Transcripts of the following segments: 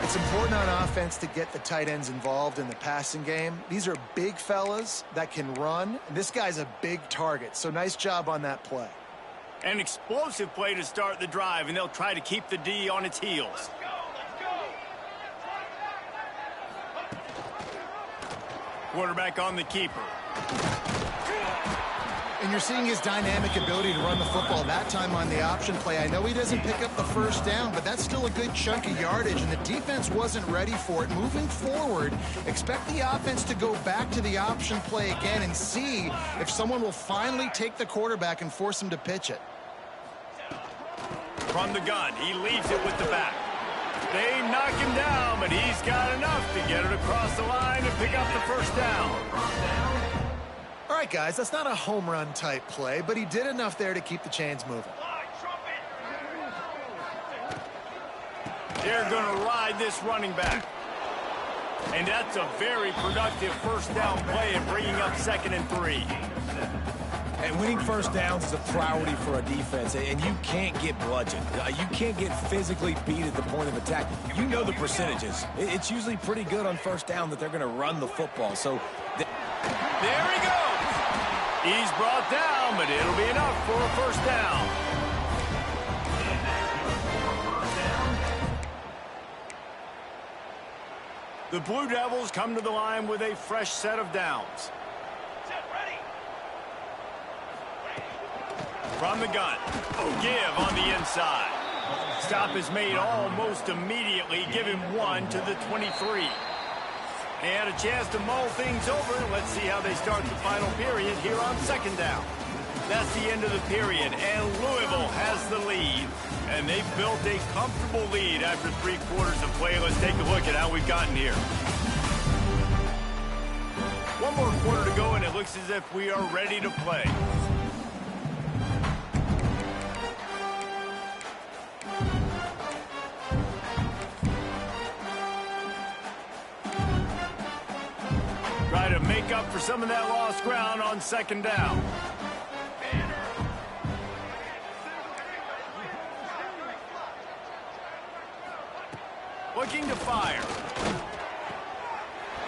It's important on offense to get the tight ends involved in the passing game. These are big fellas that can run, and this guy's a big target, so nice job on that play. An explosive play to start the drive, and they'll try to keep the D on its heels. Quarterback on the keeper. And you're seeing his dynamic ability to run the football that time on the option play. I know he doesn't pick up the first down, but that's still a good chunk of yardage, and the defense wasn't ready for it. Moving forward, expect the offense to go back to the option play again and see if someone will finally take the quarterback and force him to pitch it. From the gun, he leaves it with the back. They knock him down, but he's got enough to get it across the line and pick up the first down. All right, guys, that's not a home run type play, but he did enough there to keep the chains moving. They're going to ride this running back. And that's a very productive first down play and bringing up 2nd and 3. And winning first downs is a priority for a defense, and you can't get bludgeoned. You can't get physically beat at the point of attack. You know the percentages. It's usually pretty good on first down that they're going to run the football. So there he goes. He's brought down, but it'll be enough for a first down. The Blue Devils come to the line with a fresh set of downs. From the gun, give on the inside. Stop is made almost immediately. Give him 1 to the 23. They had a chance to mull things over. Let's see how they start the final period here on 2nd down. That's the end of the period, and Louisville has the lead. And they've built a comfortable lead after 3 quarters of play. Let's take a look at how we've gotten here. 1 more quarter to go, and it looks as if we are ready to play. Try to make up for some of that lost ground on 2nd down. Looking to fire.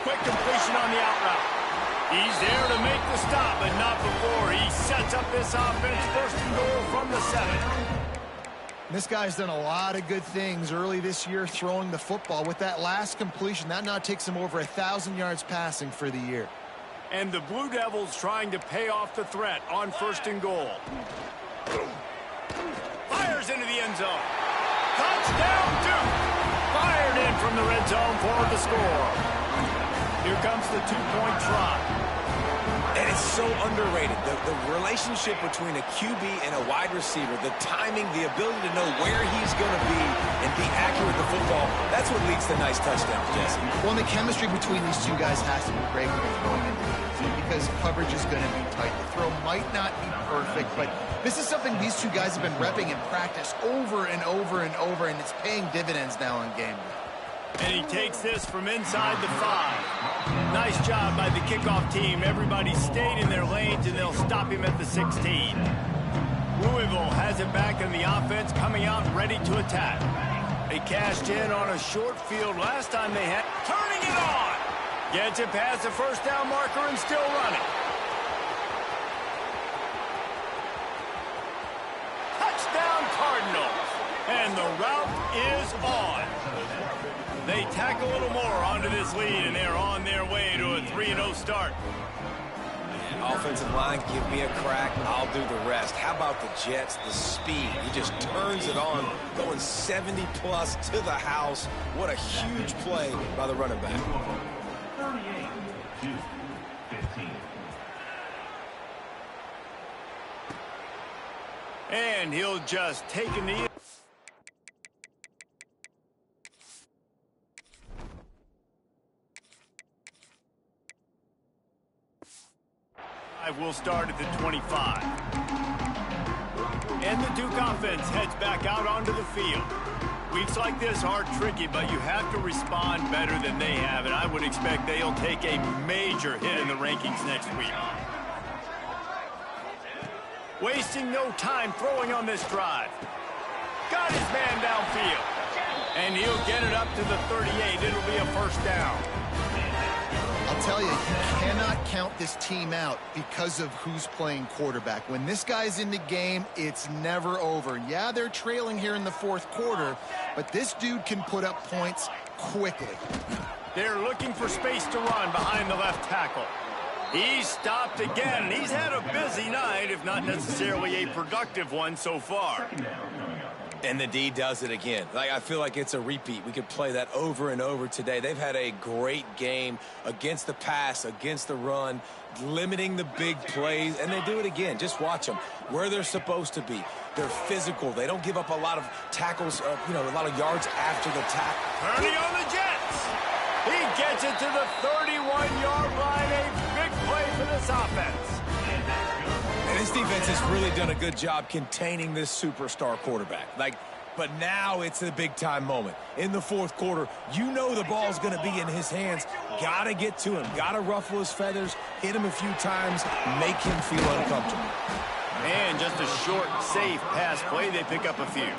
Quick completion on the out route. He's there to make the stop, but not before he sets up this offense. 1st and goal from the 7. This guy's done a lot of good things early this year throwing the football. With that last completion, that now takes him over 1,000 yards passing for the year. And the Blue Devils trying to pay off the threat on 1st and goal. Fires into the end zone. Touchdown, Duke! Fired in from the red zone for the score. Here comes the 2-point try. And it's so underrated. The relationship between a QB and a wide receiver, the timing, the ability to know where he's going to be and be accurate with the football, that's what leads to nice touchdowns, Jesse. Well, and the chemistry between these two guys has to be great when they're throwing into the field because coverage is going to be tight. The throw might not be perfect, but this is something these two guys have been repping in practice over and over and over, and it's paying dividends now on game day. And he takes this from inside the 5. Nice job by the kickoff team. Everybody stayed in their lanes, and they'll stop him at the 16. Louisville has it back in the offense, coming out ready to attack. They cashed in on a short field last time they had. Turning it on! Gets it past the first down marker and still running. Touchdown Cardinals! And the route is on. They tack a little more onto this lead, and they're on their way to a 3-0 start. Offensive line, give me a crack, I'll do the rest. How about the Jets, the speed? He just turns it on, going 70-plus to the house. What a huge play by the running back. 38-15. And he'll just take a knee. Will start at the 25. And the Duke offense heads back out onto the field. Weeks like this are tricky, but you have to respond better than they have, and I would expect they'll take a major hit in the rankings next week. Wasting no time throwing on this drive. Got his man downfield. And he'll get it up to the 38. It'll be a first down. I'll tell you, you cannot count this team out because of who's playing quarterback. When this guy's in the game, it's never over. Yeah, they're trailing here in the fourth quarter, but this dude can put up points quickly. They're looking for space to run behind the left tackle. He's stopped again. He's had a busy night, if not necessarily a productive one so far. And the D does it again. I feel like it's a repeat. We could play that over and over today. They've had a great game against the pass, against the run, limiting the big plays, and they do it again. Just watch them where they're supposed to be. They're physical. They don't give up a lot of tackles, a lot of yards after the tackle. Turning on the Jets. He gets it to the 31-yard line. A big play for this offense. And this defense has really done a good job containing this superstar quarterback. But now it's a big-time moment. In the fourth quarter, you know the ball's going to be in his hands. Got to get to him. Got to ruffle his feathers, hit him a few times, make him feel uncomfortable. And just a short, safe pass play. They pick up a few.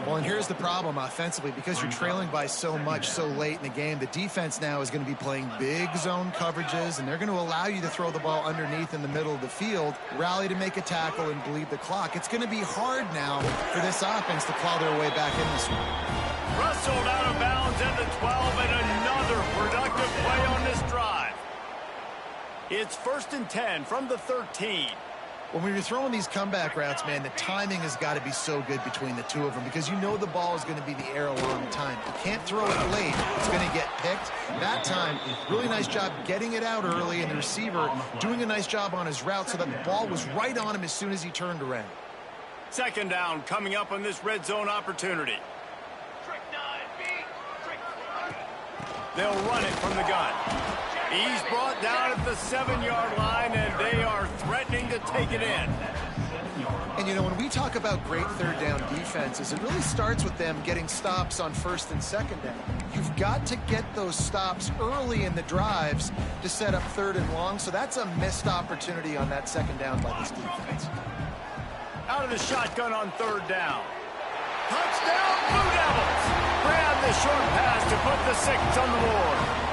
Well, and here's the problem offensively. Because you're trailing by so much so late in the game, the defense now is going to be playing big zone coverages, and they're going to allow you to throw the ball underneath in the middle of the field, rally to make a tackle, and bleed the clock. It's going to be hard now for this offense to claw their way back in this one. Rustled out of bounds at the 12, and another productive play on this drive. It's 1st and 10 from the 13. When we were throwing these comeback routes, man, the timing has got to be so good between the two of them because you know the ball is going to be the air a long time. You can't throw it late. It's going to get picked. That time, really nice job getting it out early, and the receiver doing a nice job on his route so that the ball was right on him as soon as he turned around. 2nd down coming up on this red zone opportunity. They'll run it from the gun. He's brought down at the 7-yard line, and they are threatening to take it in. And, when we talk about great third down defenses, it really starts with them getting stops on 1st and 2nd down. You've got to get those stops early in the drives to set up 3rd and long, so that's a missed opportunity on that 2nd down by this defense. Out of the shotgun on 3rd down. Touchdown, Blue Devils! Grab the short pass to put the 6 on the board.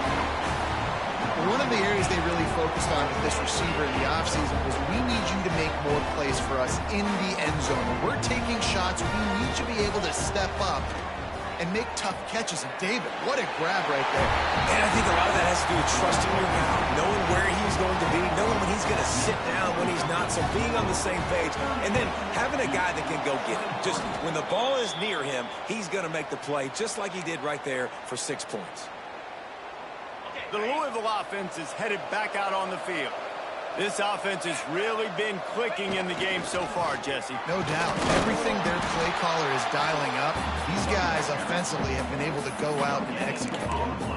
One of the areas they really focused on with this receiver in the offseason was we need you to make more plays for us in the end zone. When we're taking shots, we need you to be able to step up and make tough catches. And David, what a grab right there. And I think a lot of that has to do with trusting your guy, knowing where he's going to be, knowing when he's going to sit down, when he's not, so being on the same page, and then having a guy that can go get it. Just when the ball is near him, he's going to make the play, just like he did right there for 6 points. The Louisville offense is headed back out on the field. This offense has really been clicking in the game so far, Jesse. No doubt. Everything their play caller is dialing up, these guys offensively have been able to go out and execute.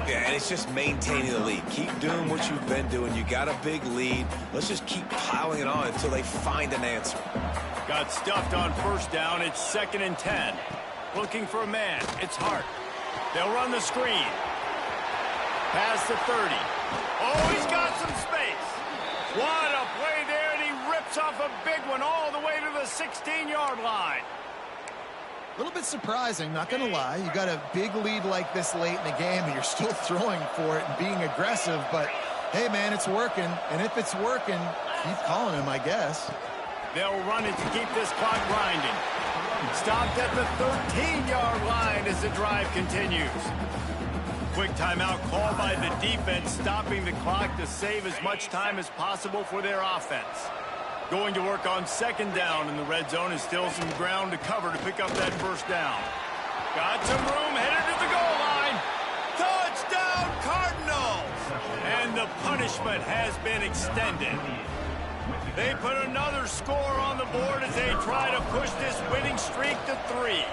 Yeah, and it's just maintaining the lead. Keep doing what you've been doing. You got a big lead. Let's just keep piling it on until they find an answer. Got stuffed on 1st down. It's 2nd and 10. Looking for a man. It's Hart. They'll run the screen. Past the 30. Oh, he's got some space. What a play there, and he rips off a big one all the way to the 16-yard line. A little bit surprising, not going to lie. You got a big lead like this late in the game, and you're still throwing for it and being aggressive. But, hey, man, it's working. And if it's working, keep calling him, I guess. They'll run it to keep this clock grinding. Stopped at the 13-yard line as the drive continues. Quick timeout called by the defense, stopping the clock to save as much time as possible for their offense. Going to work on 2nd down in the red zone, and still some ground to cover to pick up that 1st down. Got some room, headed to the goal line. Touchdown, Cardinals! And the punishment has been extended. They put another score on the board as they try to push this winning streak to 3.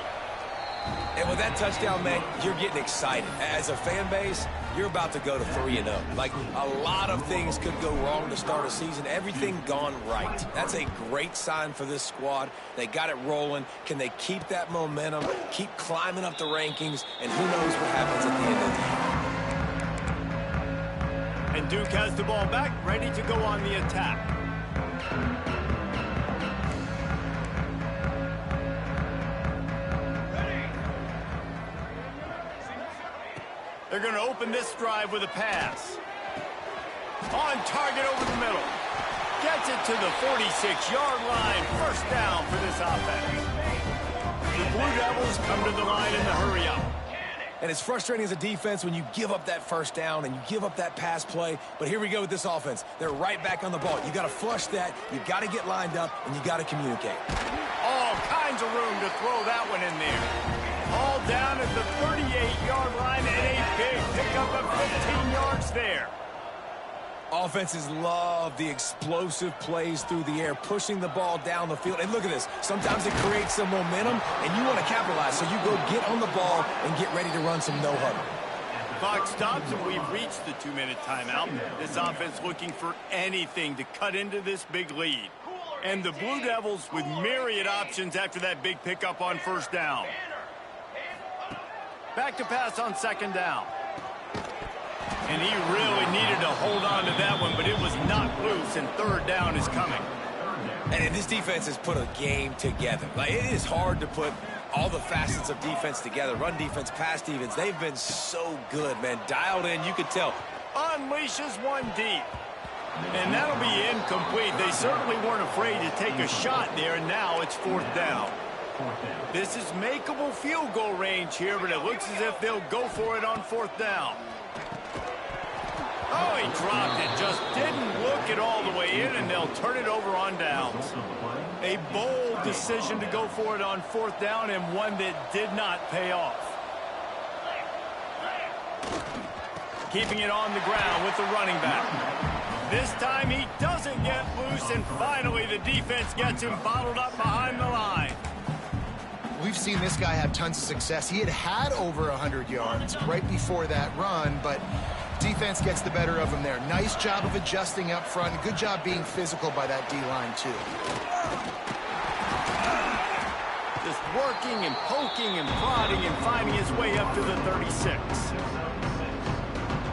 And with that touchdown, man, you're getting excited. As a fan base, you're about to go to 3-0. Like, a lot of things could go wrong to start a season. Everything gone right. That's a great sign for this squad. They got it rolling. Can they keep that momentum, keep climbing up the rankings, and who knows what happens at the end of the year. And Duke has the ball back, ready to go on the attack. They're going to open this drive with a pass. On target over the middle. Gets it to the 46-yard line. First down for this offense. The Blue Devils come to the line in the hurry-up. And it's frustrating as a defense when you give up that first down and you give up that pass play. But here we go with this offense. They're right back on the ball. You got to flush that. You got to get lined up, and you got to communicate. All kinds of room to throw that one in there. All down at the 38-yard line, and a big pickup of 15 yards there. Offenses love the explosive plays through the air, pushing the ball down the field. And look at this. Sometimes it creates some momentum, and you want to capitalize. So you go get on the ball and get ready to run some no-huddle. Clock stops, and we've reached the 2-minute timeout. This offense looking for anything to cut into this big lead. And the Blue Devils with myriad options after that big pickup on first down. Back to pass on second down. And he really needed to hold on to that one, but it was knocked loose, and third down is coming. And this defense has put a game together. Like, it is hard to put all the facets of defense together. Run defense, pass defense. They've been so good, man. Dialed in, you could tell. Unleashes one deep. And that'll be incomplete. They certainly weren't afraid to take a shot there, and now it's fourth down. This is makeable field goal range here, but it looks as if they'll go for it on fourth down. Oh, he dropped it. Just didn't look it all the way in, and they'll turn it over on downs. A bold decision to go for it on fourth down, and one that did not pay off. Keeping it on the ground with the running back. This time he doesn't get loose, and finally the defense gets him bottled up behind the line. We've seen this guy have tons of success. He had over 100 yards right before that run, but defense gets the better of him there. Nice job of adjusting up front. Good job being physical by that D-line, too. Just working and poking and prodding and finding his way up to the 36.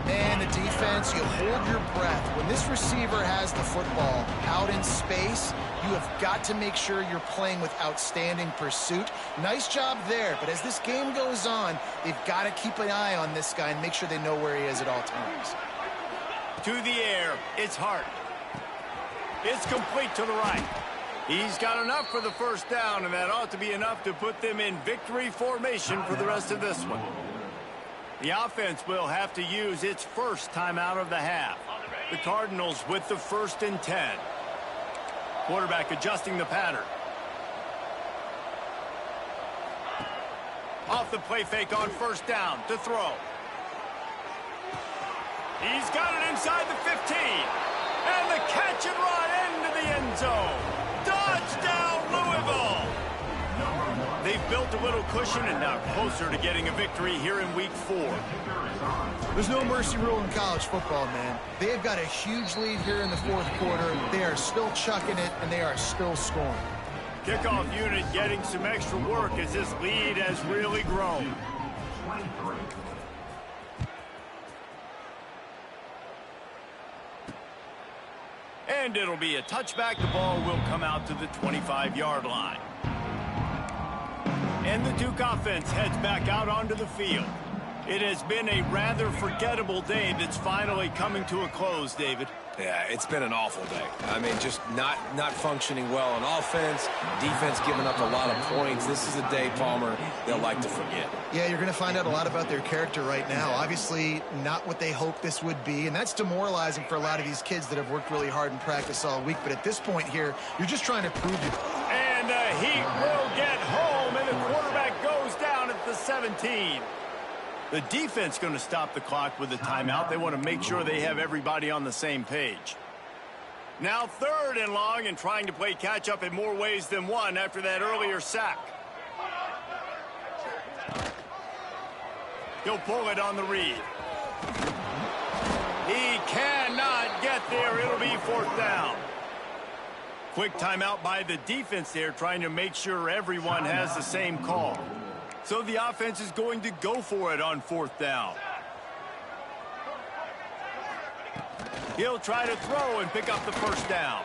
And the defense, you hold your breath. When this receiver has the football out in space, you have got to make sure you're playing with outstanding pursuit. Nice job there, but as this game goes on, they've got to keep an eye on this guy and make sure they know where he is at all times. To the air, it's Hart. It's complete to the right. He's got enough for the first down, and that ought to be enough to put them in victory formation for the rest of this one. The offense will have to use its first timeout of the half. The Cardinals with the 1st and 10. Quarterback adjusting the pattern. Off the play fake on first down to throw. He's got it inside the 15. And the catch and run into the end zone. Touchdown, Louisville! They've built a little cushion and now closer to getting a victory here in week 4. There's no mercy rule in college football, man. They've got a huge lead here in the fourth quarter. They are still chucking it, and they are still scoring. Kickoff unit getting some extra work as this lead has really grown. And it'll be a touchback. The ball will come out to the 25-yard line. And the Duke offense heads back out onto the field. It has been a rather forgettable day that's finally coming to a close, David. Yeah, it's been an awful day. I mean, just not functioning well on offense, defense giving up a lot of points. This is a day, Palmer, they'll like to forget. Yeah, you're going to find out a lot about their character right now. Obviously, not what they hoped this would be, and that's demoralizing for a lot of these kids that have worked really hard in practice all week. But at this point here, you're just trying to prove it. And the Heat will get home, and the quarterback goes down at the 17. The defense going to stop the clock with a timeout. They want to make sure they have everybody on the same page. Now 3rd and long, and trying to play catch-up in more ways than one after that earlier sack. He'll pull it on the read. He cannot get there. It'll be 4th down. Quick timeout by the defense there, trying to make sure everyone has the same call. So the offense is going to go for it on 4th down. He'll try to throw and pick up the first down.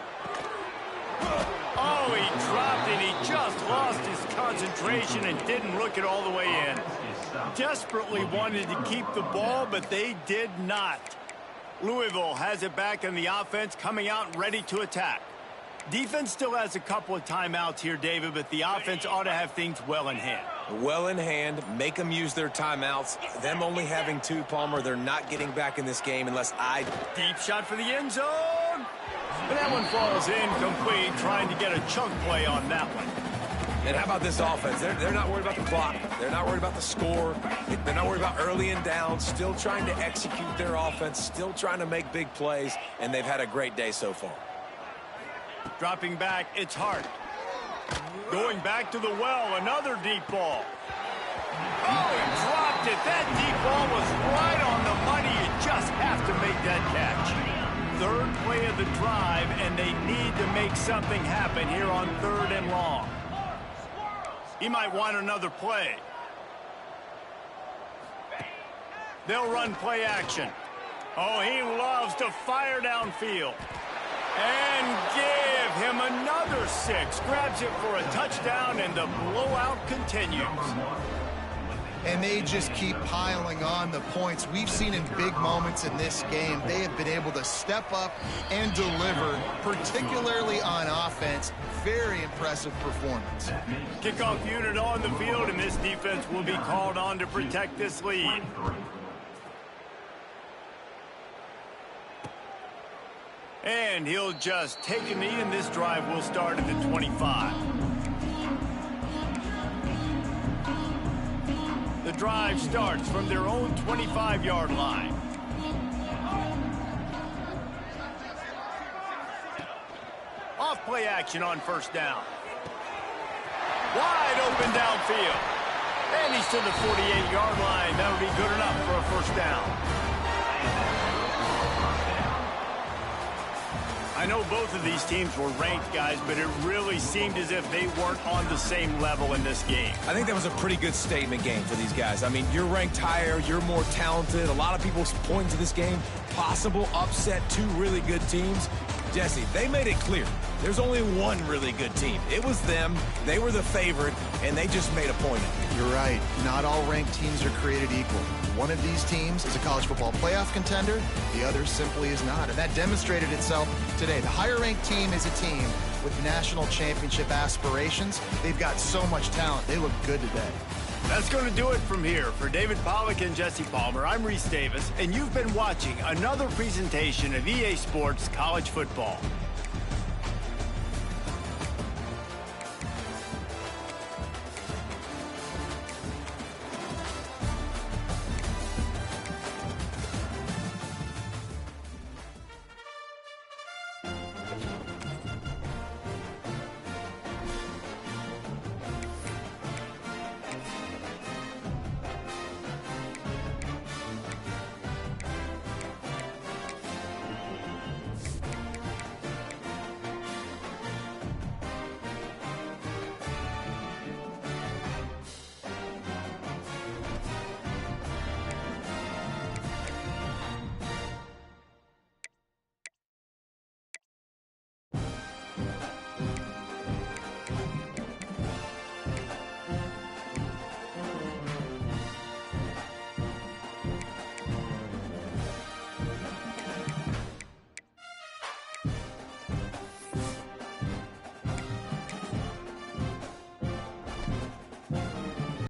Oh, he dropped it. He just lost his concentration and didn't look it all the way in. Desperately wanted to keep the ball, but they did not. Louisville has it back in the offense, coming out ready to attack. Defense still has a couple of timeouts here, David, but the offense ought to have things well in hand. Well in hand, make them use their timeouts. Them only having 2, Palmer, they're not getting back in this game unless Deep shot for the end zone. And that one falls incomplete, trying to get a chunk play on that one. And how about this offense? They're not worried about the clock. They're not worried about the score. They're not worried about early and down. Still trying to execute their offense. Still trying to make big plays. And they've had a great day so far. Dropping back, it's Hart. Going back to the well, another deep ball. Oh, he dropped it. That deep ball was right on the money. You just have to make that catch. Third play of the drive, and they need to make something happen here on 3rd and long. He might want another play. They'll run play action. Oh, he loves to fire downfield. And give him another 6. Grabs it for a touchdown, and the blowout continues. And they just keep piling on the points. We've seen in big moments in this game, they have been able to step up and deliver, particularly on offense. Very impressive performance. Kickoff unit on the field, and this defense will be called on to protect this lead. And he'll just take a knee, and this drive will start at the 25. The drive starts from their own 25-yard line. Off play action on 1st down. Wide open downfield. And he's to the 48-yard line. That would be good enough for a 1st down. I know both of these teams were ranked, guys, but it really seemed as if they weren't on the same level in this game. I think that was a pretty good statement game for these guys. I mean, you're ranked higher, you're more talented. A lot of people point to this game, possible upset, 2 really good teams. Jesse, they made it clear. There's only one really good team. It was them. They were the favorite, and they just made a point of it. You're right. Not all ranked teams are created equal. One of these teams is a college football playoff contender. The other simply is not. And that demonstrated itself today. The higher-ranked team is a team with national championship aspirations. They've got so much talent. They look good today. That's going to do it from here. For David Pollack and Jesse Palmer, I'm Reese Davis, and you've been watching another presentation of EA Sports College Football.